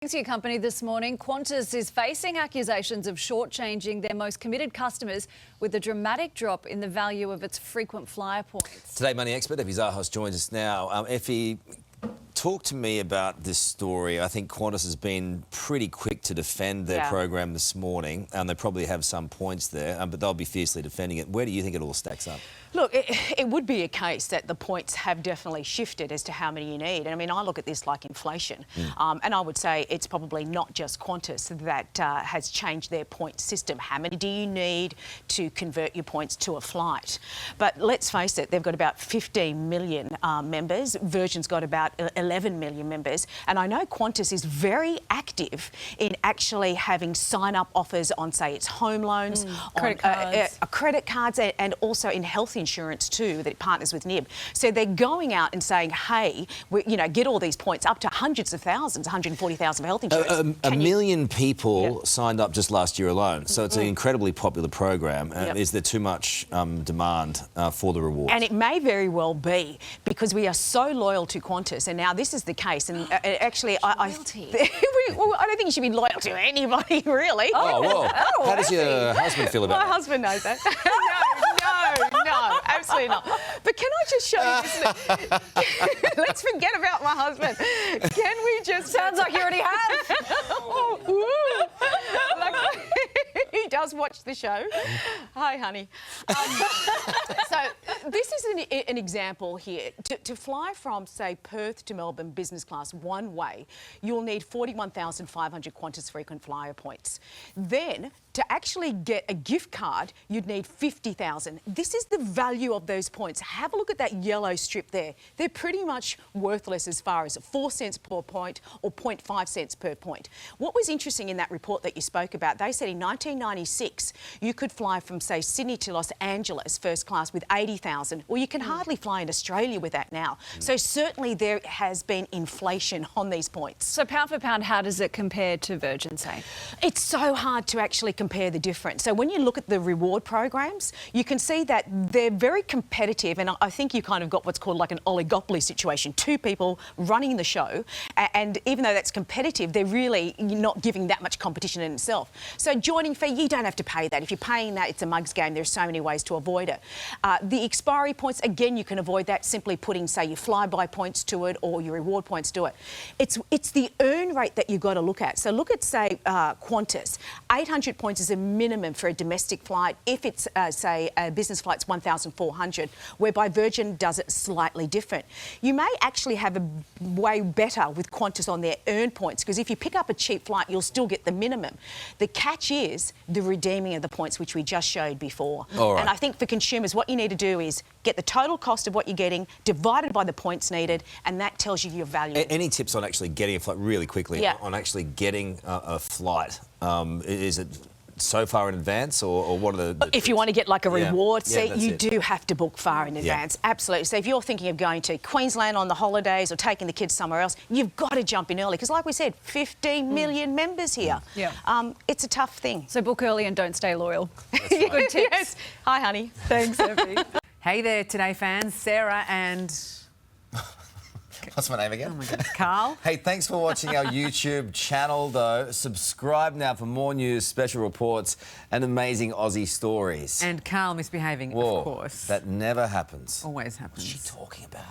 Thanks for your company this morning. Qantas is facing accusations of shortchanging their most committed customers with a dramatic drop in the value of its frequent flyer points. Today Money expert Effie Zahos joins us now. Effie, talk to me about this story. I think Qantas has been pretty quick to defend their program this morning. They probably have some points there, but they'll be fiercely defending it. Where do you think it all stacks up? Look, it would be a case that the points have definitely shifted as to how many you need. And I mean, I look at this like inflation. And I would say it's probably not just Qantas that has changed their point system. How many do you need to convert your points to a flight? But let's face it, they've got about 15 million members. Virgin's got about 11 million members. And I know Qantas is very active in actually having sign-up offers on, say, its home loans, credit cards, and also in health insurance too, that it partners with NIB. So they're going out and saying, hey, get all these points up to hundreds of thousands, 140,000 for health insurance. A million people signed up just last year alone. So it's an incredibly popular program. Is there too much demand for the rewards? And it may very well be, because we are so loyal to Qantas, and now this is the case. And actually, I don't think you should be loyal to anybody, really. Oh, well, how does your husband feel about it? My husband knows that. No, absolutely not. But can I just show you this? Let's forget about my husband. Can we just... Sounds like you already have. He does watch the show. Hi, honey. So this is an example here. To fly from, say, Perth to Melbourne business class one way, you'll need 41,500 Qantas frequent flyer points. Then, to actually get a gift card, you'd need 50,000. This is the value of those points. Have a look at that yellow strip there. They're pretty much worthless as far as 4 cents per point or 0.5 cents per point. What was interesting in that report that you spoke about, they said in 1996, you could fly from, say, Sydney to Los Angeles first class with 80,000. Well, you can hardly fly in Australia with that now. So certainly there has been inflation on these points. So pound for pound, how does it compare to Virgin, say? It's so hard to actually compare the difference. So when you look at the reward programs, you can see that they're very competitive, and I think you kind of got what's called like an oligopoly situation. Two people running the show, and even though that's competitive, they're really not giving that much competition in itself. So joining fee, you don't have to pay that. If you're paying that, it's a mugs game. There's so many ways to avoid it. The expiry points, again, you can avoid that simply putting, say, your flyby points to it or your reward points to it. It's the earn rate that you've got to look at. So look at, say, Qantas. 800 points is a minimum for a domestic flight. If it's, say, a business flight's 1,400, whereby Virgin does it slightly different. You may actually have a way better with Qantas on their earn points, because if you pick up a cheap flight, you'll still get the minimum. The catch is the redeeming of the points, which we just showed before. And I think for consumers, what you need to do is get the total cost of what you're getting divided by the points needed, and that tells you your value. Any tips on actually getting a flight, really quickly, on actually getting a flight? Is it so far in advance, or what are the if you want to get like a reward seat, you do have to book far in advance. Absolutely. So if you're thinking of going to Queensland on the holidays or taking the kids somewhere else, you've got to jump in early, because like we said, 15 million members here. It's a tough thing. So book early and don't stay loyal. That's right. Good tips. Yes. Hi, honey. Thanks, Effie. Hey there, Today fans. Sarah and... What's my name again? Oh my God, Carl. Hey, thanks for watching our YouTube channel, though. Subscribe now for more news, special reports, and amazing Aussie stories. And Carl misbehaving, Whoa, of course. that never happens. Always happens. What's she talking about?